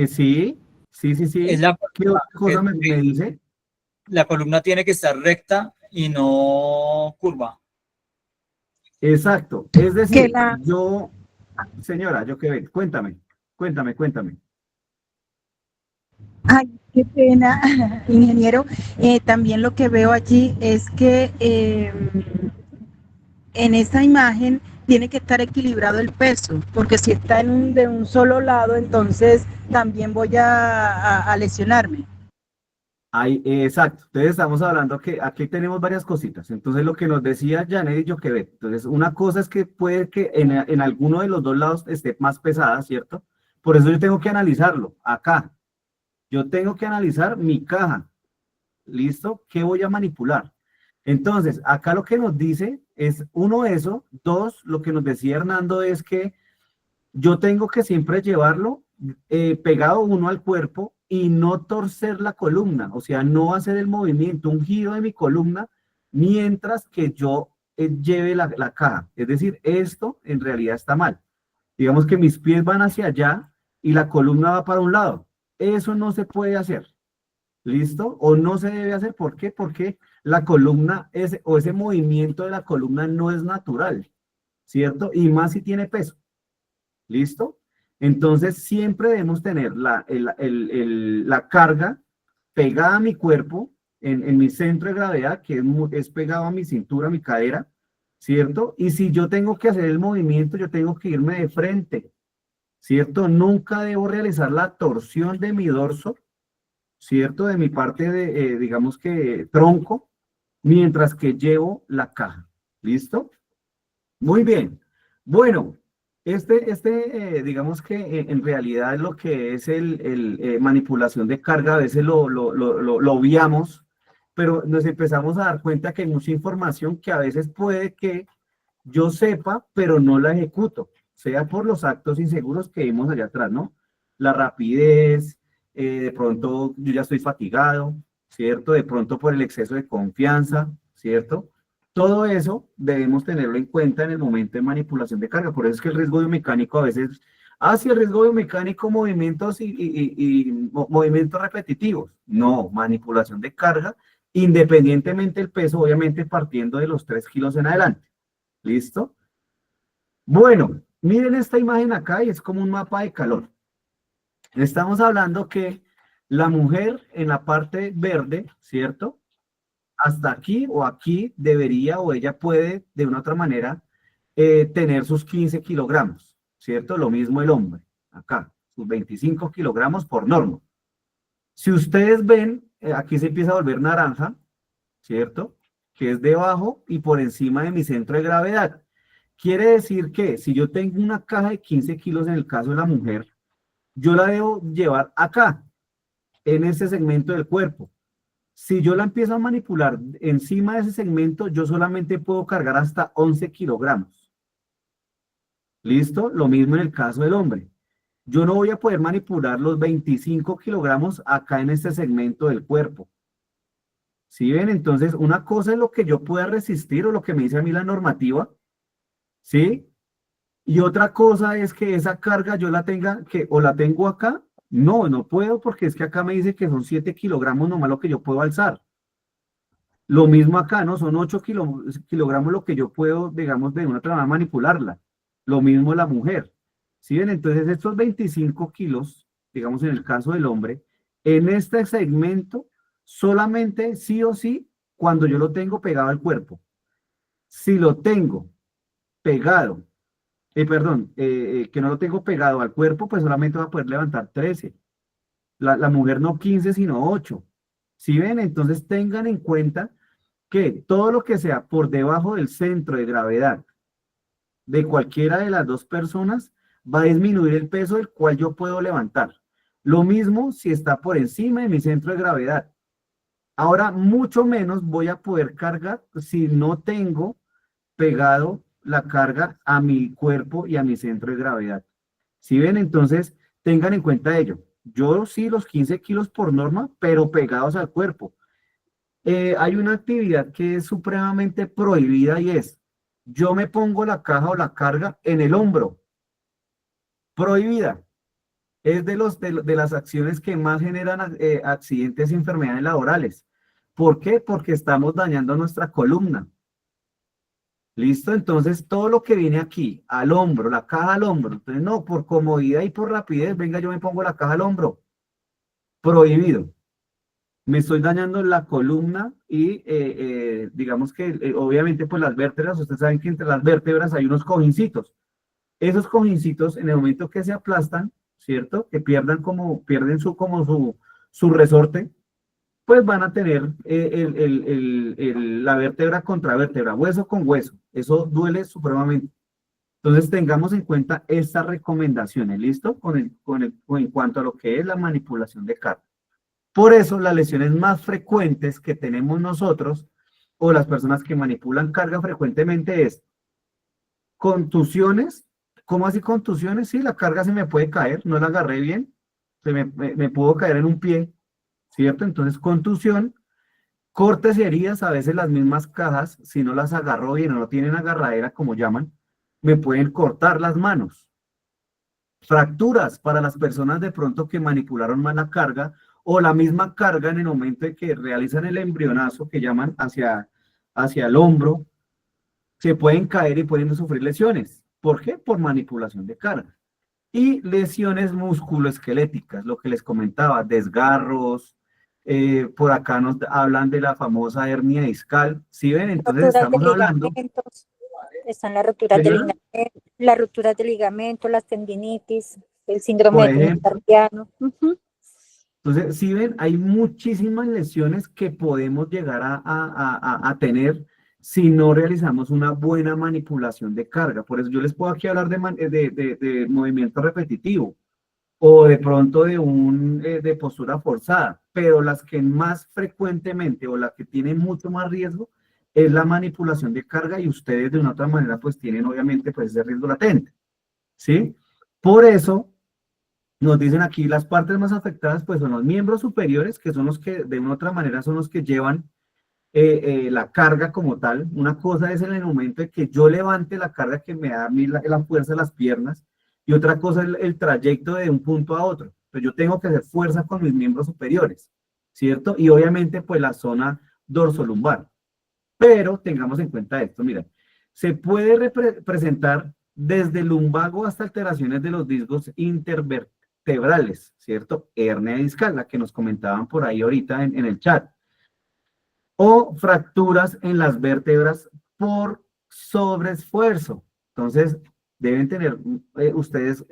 Sí. Es la ¿Qué otra cosa me dice? La columna tiene que estar recta y no curva. Exacto. Es decir, Que señora, yo qué ve, cuéntame. Ay, qué pena, ingeniero. También lo que veo allí es que en esa imagen tiene que estar equilibrado el peso, porque si está de un solo lado, entonces también voy a lesionarme. Exacto. Entonces estamos hablando que aquí tenemos varias cositas. Entonces lo que nos decía Janet y Joquebed. Entonces una cosa es que puede que en alguno de los 2 lados esté más pesada, ¿cierto? Por eso yo tengo que analizarlo acá. Yo tengo que analizar mi caja. ¿Listo? ¿Qué voy a manipular? Entonces, acá lo que nos dice es, uno, eso. Dos, lo que nos decía Hernando es que yo tengo que siempre llevarlo pegado uno al cuerpo y no torcer la columna, o sea, no hacer el movimiento, un giro de mi columna, mientras que yo lleve la caja. Es decir, esto en realidad está mal. Digamos que mis pies van hacia allá y la columna va para un lado. Eso no se puede hacer. ¿Listo? O no se debe hacer. ¿Por qué? Porque la columna, ese movimiento de la columna no es natural, ¿cierto? Y más si tiene peso. ¿Listo? Entonces siempre debemos tener la carga pegada a mi cuerpo, en mi centro de gravedad, que es pegado a mi cintura, a mi cadera, ¿cierto? Y si yo tengo que hacer el movimiento, yo tengo que irme de frente, ¿cierto? Nunca debo realizar la torsión de mi dorso, ¿cierto? De mi parte de, digamos que tronco, mientras que llevo la caja. ¿Listo? Muy bien. Bueno, Digamos que en realidad lo que es manipulación de carga, a veces lo obviamos, pero nos empezamos a dar cuenta que hay mucha información que a veces puede que yo sepa, pero no la ejecuto, sea por los actos inseguros que vimos allá atrás, ¿no? La rapidez, de pronto yo ya estoy fatigado, ¿cierto? De pronto por el exceso de confianza, ¿cierto? Todo eso debemos tenerlo en cuenta en el momento de manipulación de carga. Por eso es que el riesgo biomecánico a veces hace el riesgo biomecánico movimientos y movimientos repetitivos. No, manipulación de carga, independientemente del peso, obviamente partiendo de los 3 kilos en adelante. ¿Listo? Bueno, miren esta imagen acá y es como un mapa de calor. Estamos hablando que la mujer en la parte verde, ¿cierto? Hasta aquí o aquí debería o ella puede de una u otra manera tener sus 15 kilogramos, ¿cierto? Lo mismo el hombre, acá, sus 25 kilogramos por norma. Si ustedes ven, aquí se empieza a volver naranja, ¿cierto? Que es debajo y por encima de mi centro de gravedad. Quiere decir que si yo tengo una caja de 15 kilos en el caso de la mujer, yo la debo llevar acá, en ese segmento del cuerpo. Si yo la empiezo a manipular encima de ese segmento, yo solamente puedo cargar hasta 11 kilogramos. ¿Listo? Lo mismo en el caso del hombre. Yo no voy a poder manipular los 25 kilogramos acá en este segmento del cuerpo. ¿Sí ven? Entonces, una cosa es lo que yo pueda resistir o lo que me dice a mí la normativa, ¿sí? Y otra cosa es que esa carga yo la tenga, o la tengo acá. No, no puedo porque es que acá me dice que son 7 kilogramos nomás lo que yo puedo alzar. Lo mismo acá, ¿no? Son 8 kilogramos lo que yo puedo, digamos, de una otra manera manipularla. Lo mismo la mujer. ¿Sí ven? Entonces, estos 25 kilos, digamos en el caso del hombre, en este segmento, solamente sí o sí, cuando yo lo tengo pegado al cuerpo. Si lo tengo pegado, que no lo tengo pegado al cuerpo, pues solamente va a poder levantar 13. La mujer no 15, sino 8. ¿Sí ven? Entonces tengan en cuenta que todo lo que sea por debajo del centro de gravedad de cualquiera de las dos personas va a disminuir el peso del cual yo puedo levantar. Lo mismo si está por encima de mi centro de gravedad. Ahora, mucho menos voy a poder cargar si no tengo pegado la carga a mi cuerpo y a mi centro de gravedad. ¿Sí ven? Entonces, tengan en cuenta ello. Yo sí los 15 kilos por norma, pero pegados al cuerpo. Hay una actividad que es supremamente prohibida y es, yo me pongo la caja o la carga en el hombro. Prohibida. Es de las acciones que más generan accidentes y enfermedades laborales. ¿Por qué? Porque estamos dañando nuestra columna. ¿Listo? Entonces, todo lo que viene aquí, al hombro, la caja al hombro, entonces no, por comodidad y por rapidez, venga, yo me pongo la caja al hombro. Prohibido. Me estoy dañando la columna y digamos que obviamente pues las vértebras, ustedes saben que entre las vértebras hay unos cojincitos. Esos cojincitos en el momento que se aplastan, ¿cierto? Que pierden su resorte, pues van a tener la vértebra contra vértebra, hueso con hueso. Eso duele supremamente. Entonces tengamos en cuenta estas recomendaciones, ¿listo? En cuanto a lo que es la manipulación de carga. Por eso las lesiones más frecuentes que tenemos nosotros o las personas que manipulan carga frecuentemente es contusiones. ¿Cómo así contusiones? Sí, la carga se me puede caer, no la agarré bien, me puedo caer en un pie, ¿cierto? Entonces contusión, cortes y heridas, a veces las mismas cajas, si no las agarro bien o no tienen agarradera, como llaman, me pueden cortar las manos. Fracturas para las personas de pronto que manipularon mal la carga o la misma carga en el momento de que realizan el embrionazo que llaman hacia el hombro, se pueden caer y pueden sufrir lesiones. ¿Por qué? Por manipulación de carga. Y lesiones musculoesqueléticas, lo que les comentaba, desgarros, por acá nos hablan de la famosa hernia discal. ¿Sí ven? Entonces estamos hablando... Están las rupturas de ligamentos, las tendinitis, el síndrome de túnel carpiano. Entonces, si ven, hay muchísimas lesiones que podemos llegar a tener si no realizamos una buena manipulación de carga. Por eso yo les puedo aquí hablar de movimiento repetitivo o de pronto de postura forzada, pero las que más frecuentemente o las que tienen mucho más riesgo es la manipulación de carga y ustedes de una otra manera pues tienen obviamente pues ese riesgo latente, ¿sí? Por eso nos dicen aquí las partes más afectadas pues son los miembros superiores, que son los que de una u otra manera son los que llevan la carga como tal. Una cosa es en el momento de que yo levante la carga que me da a mí la fuerza de las piernas, y otra cosa es el trayecto de un punto a otro. Entonces yo tengo que hacer fuerza con mis miembros superiores, ¿cierto? Y obviamente pues la zona dorsolumbar. Pero tengamos en cuenta esto, mira, se puede presentar desde el lumbago hasta alteraciones de los discos intervertebrales, ¿cierto? Hernia discal, la que nos comentaban por ahí ahorita en el chat. O fracturas en las vértebras por sobreesfuerzo. Entonces, deben tener ustedes,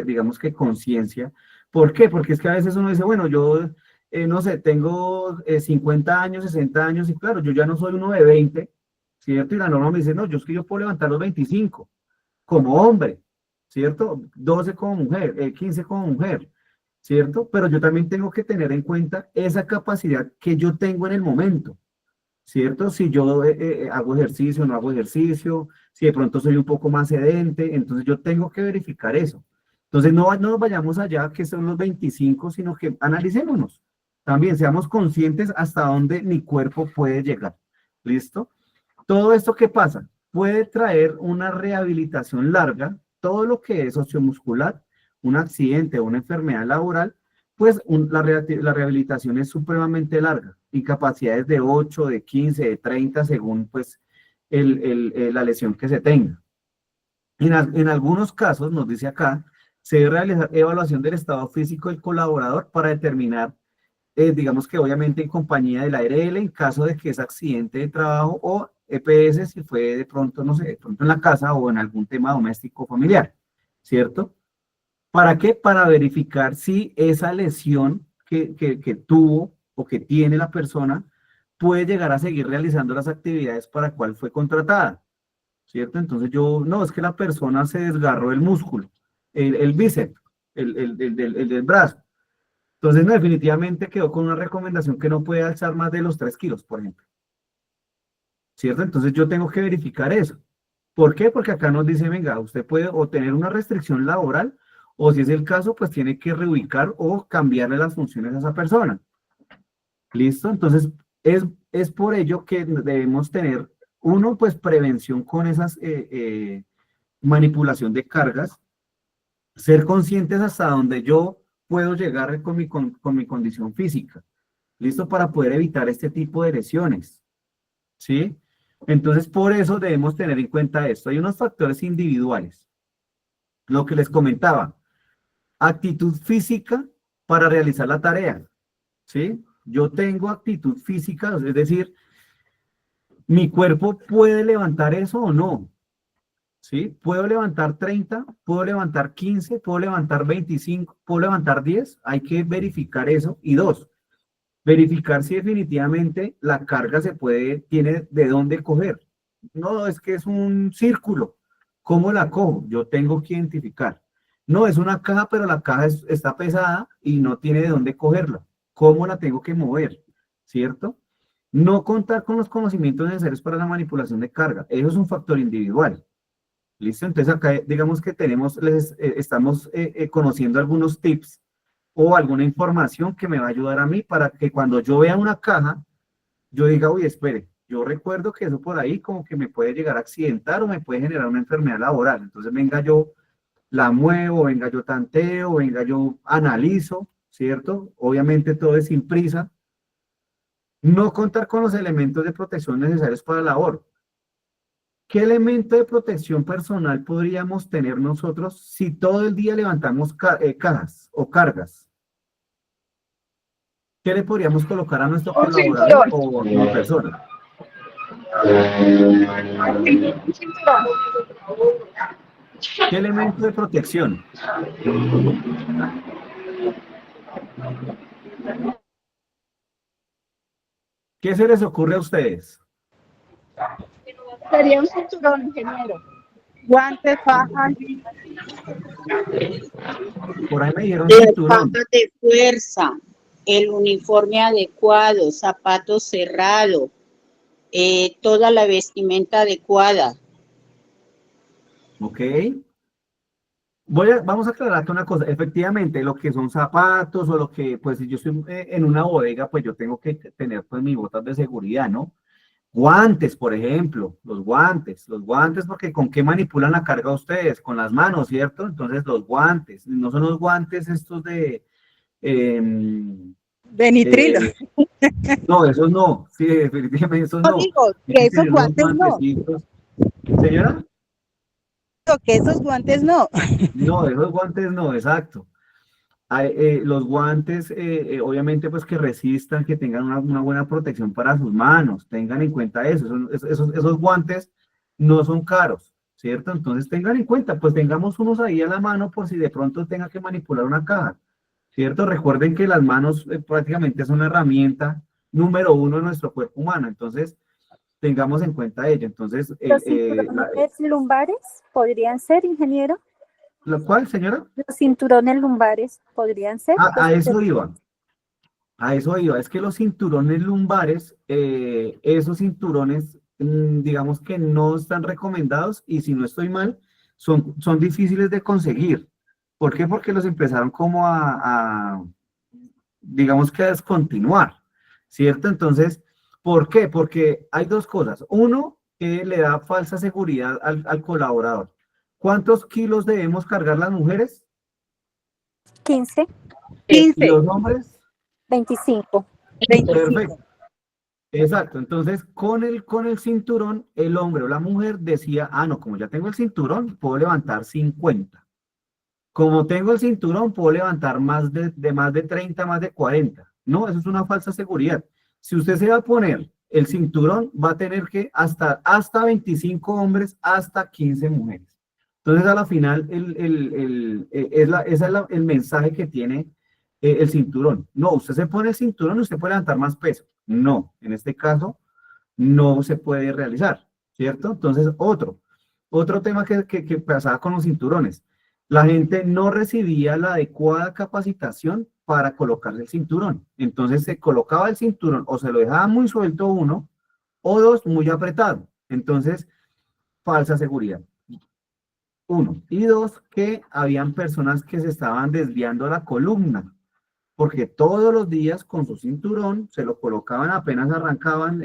digamos que conciencia. ¿Por qué? Porque es que a veces uno dice, bueno, yo, no sé, tengo 50 años, 60 años, y claro, yo ya no soy uno de 20, ¿cierto? Y la norma me dice, no, yo es que yo puedo levantar los 25 como hombre, ¿cierto? 12 como mujer, 15 como mujer, ¿cierto? Pero yo también tengo que tener en cuenta esa capacidad que yo tengo en el momento, ¿cierto? Si yo hago ejercicio, no hago ejercicio, si de pronto soy un poco más sedente, entonces yo tengo que verificar eso. Entonces no nos vayamos allá que son los 25, sino que analicémonos. También seamos conscientes hasta dónde mi cuerpo puede llegar. ¿Listo? Todo esto que pasa puede traer una rehabilitación larga, todo lo que es sociomuscular, un accidente o una enfermedad laboral, pues la rehabilitación es supremamente larga, incapacidades de 8, de 15, de 30, según pues la lesión que se tenga. En algunos casos, nos dice acá, se debe realizar evaluación del estado físico del colaborador para determinar, digamos que obviamente en compañía del ARL, en caso de que es accidente de trabajo, o EPS si fue de pronto, no sé, de pronto en la casa o en algún tema doméstico familiar, ¿cierto? ¿Para qué? Para verificar si esa lesión que tuvo o que tiene la persona puede llegar a seguir realizando las actividades para las cuales fue contratada, ¿cierto? Entonces no, es que la persona se desgarró el músculo, el bíceps, el del brazo. Entonces, no, definitivamente quedó con una recomendación que no puede alzar más de los 3 kilos, por ejemplo, ¿cierto? Entonces yo tengo que verificar eso. ¿Por qué? Porque acá nos dice, venga, usted puede o tener una restricción laboral, o si es el caso, pues tiene que reubicar o cambiarle las funciones a esa persona. ¿Listo? Entonces, es por ello que debemos tener, uno, pues prevención con esas manipulación de cargas, ser conscientes hasta donde yo puedo llegar con mi condición física. ¿Listo? Para poder evitar este tipo de lesiones. ¿Sí? Entonces, por eso debemos tener en cuenta esto. Hay unos factores individuales. Lo que les comentaba, actitud física para realizar la tarea, ¿sí? Yo tengo actitud física, es decir, mi cuerpo puede levantar eso o no, ¿sí? Puedo levantar 30, puedo levantar 15, puedo levantar 25, puedo levantar 10, hay que verificar eso. Y dos, verificar si definitivamente la carga tiene de dónde coger. No, es que es un círculo, ¿cómo la cojo? Yo tengo que identificar. No, es una caja, pero la caja está pesada y no tiene de dónde cogerla. ¿Cómo la tengo que mover? ¿Cierto? No contar con los conocimientos necesarios para la manipulación de carga. Eso es un factor individual. ¿Listo? Entonces acá digamos que estamos conociendo algunos tips o alguna información que me va a ayudar a mí para que cuando yo vea una caja, yo diga, uy, espere, yo recuerdo que eso por ahí como que me puede llegar a accidentar o me puede generar una enfermedad laboral. Entonces venga yo, la muevo, venga yo tanteo, venga yo analizo, ¿cierto? Obviamente todo es sin prisa. No contar con los elementos de protección necesarios para la labor. ¿Qué elemento de protección personal podríamos tener nosotros si todo el día levantamos cajas o cargas? ¿Qué le podríamos colocar a nuestro colaborador o como persona? ¿Qué elemento de protección? ¿Qué se les ocurre a ustedes? Sería un cinturón, ingeniero. Guantes, fajas. Por ahí me dijeron Las cinturón. fajas de fuerza, el uniforme adecuado, zapatos cerrados, toda la vestimenta adecuada. ¿Ok? Vamos a aclarar una cosa. Efectivamente, lo que son zapatos o lo que, pues si yo estoy en una bodega, pues yo tengo que tener pues mis botas de seguridad, ¿no? Guantes, por ejemplo, los guantes, porque ¿con qué manipulan la carga ustedes? Con las manos, ¿cierto? Entonces los guantes, no son los guantes estos de... De nitrilo. no, esos no, sí, definitivamente esos No no. digo Hay que esos tener unos guantes no. guantecitos. ¿Señora? Digo que esos guantes no. No, esos guantes no, exacto. Los guantes, obviamente, pues que resistan, que tengan una buena protección para sus manos. Tengan en cuenta eso. Esos guantes no son caros, ¿cierto? Entonces tengan en cuenta, pues tengamos unos ahí a la mano por si de pronto tenga que manipular una caja, ¿cierto? Recuerden que las manos prácticamente son una herramienta número uno de nuestro cuerpo humano. Entonces, tengamos en cuenta ello. Entonces, ¿Los cinturones lumbares podrían ser, ingeniero? ¿la cual, señora? ¿Los cinturones lumbares podrían ser? A eso iba. A eso iba, es que los cinturones lumbares, esos cinturones, digamos que no están recomendados y si no estoy mal, son difíciles de conseguir. ¿Por qué? Porque los empezaron como digamos que a descontinuar, ¿cierto? Entonces, ¿por qué? Porque hay dos cosas. Uno, que le da falsa seguridad al colaborador. ¿Cuántos kilos debemos cargar las mujeres? 15, ¿Y los hombres? 25. Perfecto. Exacto. Entonces, con el cinturón, el hombre o la mujer decía, ah, no, como ya tengo el cinturón, puedo levantar 50. Como tengo el cinturón, puedo levantar más de 30, más de 40. No, eso es una falsa seguridad. Si usted se va a poner el cinturón, va a tener que hasta 25 hombres, hasta 15 mujeres. Entonces, a la final, ese es el mensaje que tiene el cinturón. No, usted se pone el cinturón y usted puede levantar más peso. No, en este caso, no se puede realizar, ¿cierto? Entonces, otro tema que pasaba con los cinturones. La gente no recibía la adecuada capacitación para colocarse el cinturón. Entonces, se colocaba el cinturón o se lo dejaba muy suelto uno, o dos, muy apretado. Entonces, falsa seguridad. Uno. Y dos, que habían personas que se estaban desviando la columna, porque todos los días con su cinturón se lo colocaban apenas arrancaban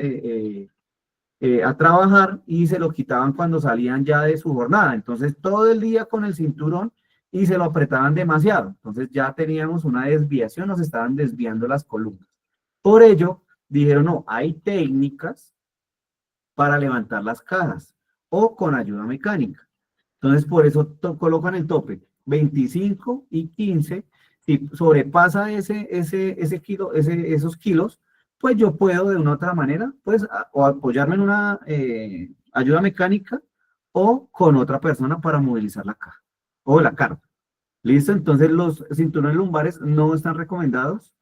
a trabajar y se lo quitaban cuando salían ya de su jornada. Entonces, todo el día con el cinturón y se lo apretaban demasiado. Entonces, ya teníamos una desviación, nos estaban desviando las columnas. Por ello, dijeron, no, hay técnicas para levantar las cajas o con ayuda mecánica. Entonces, por eso colocan el tope 25 y 15. Si sobrepasa esos kilos, pues yo puedo de una u otra manera, pues, o apoyarme en una ayuda mecánica o con otra persona para movilizar la caja o la carga. ¿Listo? Entonces, los cinturones lumbares no están recomendados.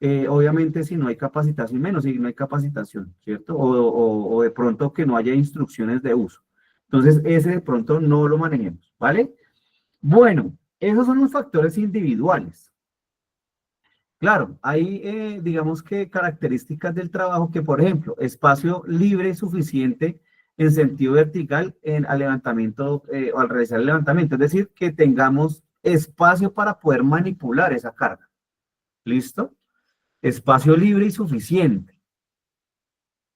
Obviamente, si no hay capacitación, menos si no hay capacitación, ¿cierto? O de pronto que no haya instrucciones de uso. Entonces, ese de pronto no lo manejemos, ¿vale? Bueno, esos son los factores individuales. Claro, hay, digamos que características del trabajo que, por ejemplo, espacio libre suficiente en sentido vertical al levantamiento o al realizar el levantamiento. Es decir, que tengamos espacio para poder manipular esa carga. ¿Listo? Espacio libre y suficiente.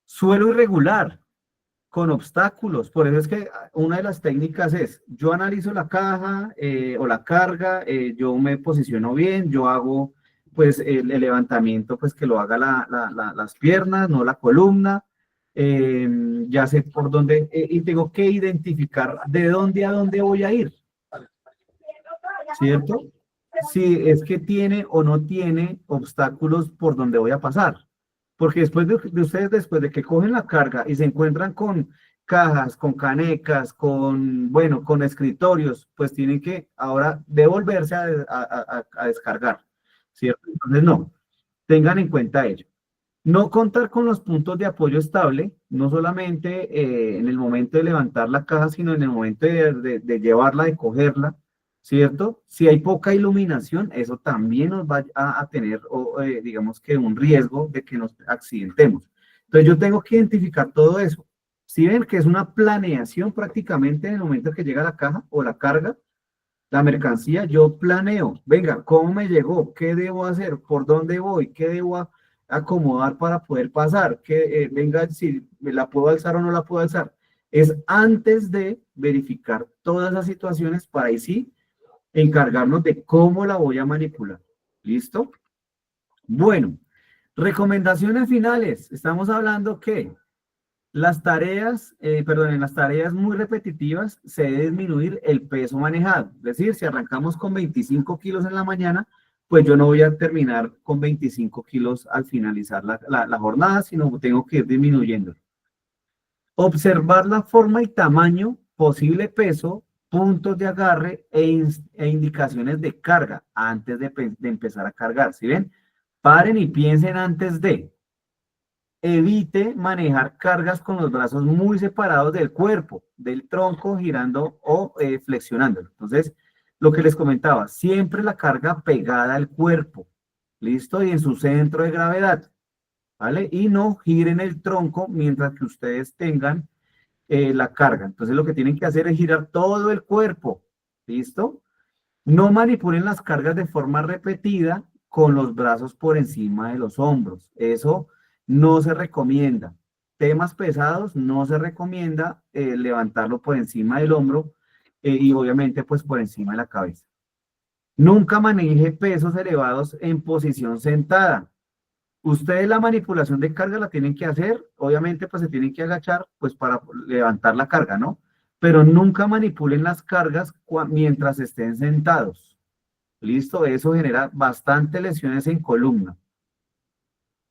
Suelo irregular, con obstáculos. Por eso es que una de las técnicas es, yo analizo la caja o la carga, yo me posiciono bien, yo hago pues el levantamiento, pues que lo haga las piernas, no la columna, ya sé por dónde, y tengo que identificar de dónde a dónde voy a ir, ¿cierto? Si es que tiene o no tiene obstáculos por donde voy a pasar. Porque después de ustedes, después de que cogen la carga y se encuentran con cajas, con canecas, bueno, con escritorios, pues tienen que ahora devolverse a descargar, ¿cierto? Entonces, no, tengan en cuenta ello. No contar con los puntos de apoyo estable, no solamente en el momento de levantar la caja, sino en el momento de llevarla, de cogerla, ¿cierto? Si hay poca iluminación, eso también nos va a tener, digamos que un riesgo de que nos accidentemos. Entonces yo tengo que identificar todo eso. Si ven que es una planeación prácticamente en el momento que llega la caja o la carga, la mercancía, yo planeo, venga, ¿cómo me llegó? ¿Qué debo hacer? ¿Por dónde voy? ¿Qué debo acomodar para poder pasar? Venga, si me la puedo alzar o no la puedo alzar. Es antes de verificar todas las situaciones para ahí sí encargarnos de cómo la voy a manipular. ¿Listo? Bueno, recomendaciones finales. Estamos hablando que las tareas, en las tareas muy repetitivas se debe disminuir el peso manejado. Es decir, si arrancamos con 25 kilos en la mañana, pues yo no voy a terminar con 25 kilos al finalizar la jornada, sino tengo que ir disminuyendo. Observar la forma y tamaño, posible peso, puntos de agarre e indicaciones de carga antes de empezar a cargar. ¿Sí ven? Paren y piensen antes de. Evite manejar cargas con los brazos muy separados del cuerpo, del tronco, girando o flexionándolo. Entonces, lo que les comentaba, siempre la carga pegada al cuerpo, ¿listo? Y en su centro de gravedad, ¿vale? Y no giren el tronco mientras que ustedes tengan la carga. Entonces, lo que tienen que hacer es girar todo el cuerpo, ¿listo? No manipulen las cargas de forma repetida con los brazos por encima de los hombros. Eso no se recomienda. Temas pesados no se recomienda levantarlo por encima del hombro y obviamente pues por encima de la cabeza. Nunca maneje pesos elevados en posición sentada. Ustedes la manipulación de carga la tienen que hacer, obviamente pues se tienen que agachar pues para levantar la carga, ¿no? Pero nunca manipulen las cargas mientras estén sentados. ¿Listo? Eso genera bastantes lesiones en columna.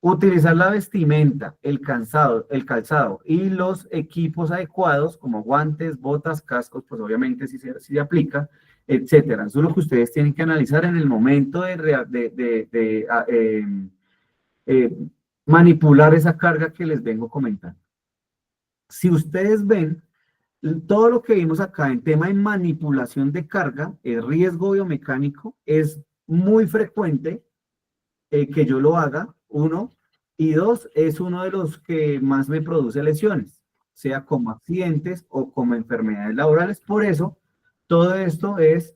Utilizar la vestimenta, el calzado y los equipos adecuados como guantes, botas, cascos, pues obviamente sí se aplica, etcétera. Eso es lo que ustedes tienen que analizar en el momento manipular esa carga que les vengo comentando. Si ustedes ven, todo lo que vimos acá en tema de manipulación de carga, el riesgo biomecánico, es muy frecuente que yo lo haga, uno, y dos, es uno de los que más me produce lesiones, sea como accidentes o como enfermedades laborales. Por eso, todo esto es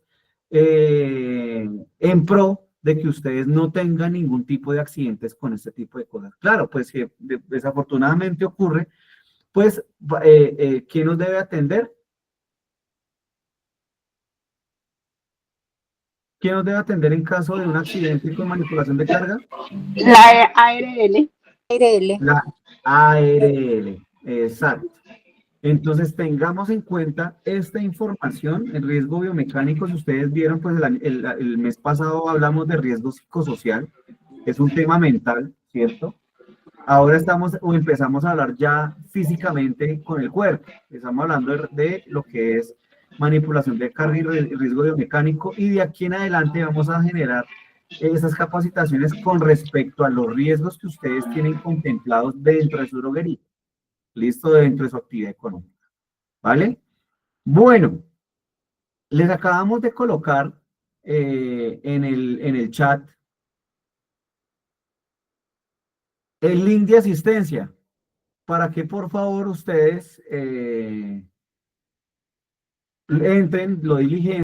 en pro de que ustedes no tengan ningún tipo de accidentes con este tipo de cosas. Claro, pues que desafortunadamente ocurre, pues, ¿quién nos debe atender? ¿Quién nos debe atender en caso de un accidente con manipulación de carga? La ARL. La ARL, exacto. Entonces, tengamos en cuenta esta información, el riesgo biomecánico. Si ustedes vieron, pues el mes pasado hablamos de riesgo psicosocial, es un tema mental, ¿cierto? Ahora empezamos a hablar ya físicamente con el cuerpo. Estamos hablando de lo que es manipulación de carga y riesgo biomecánico, y de aquí en adelante vamos a generar esas capacitaciones con respecto a los riesgos que ustedes tienen contemplados dentro de su droguería. Listo, dentro de su actividad económica. ¿Vale? Bueno, les acabamos de colocar en el chat el link de asistencia para que por favor ustedes entren, lo diligencien.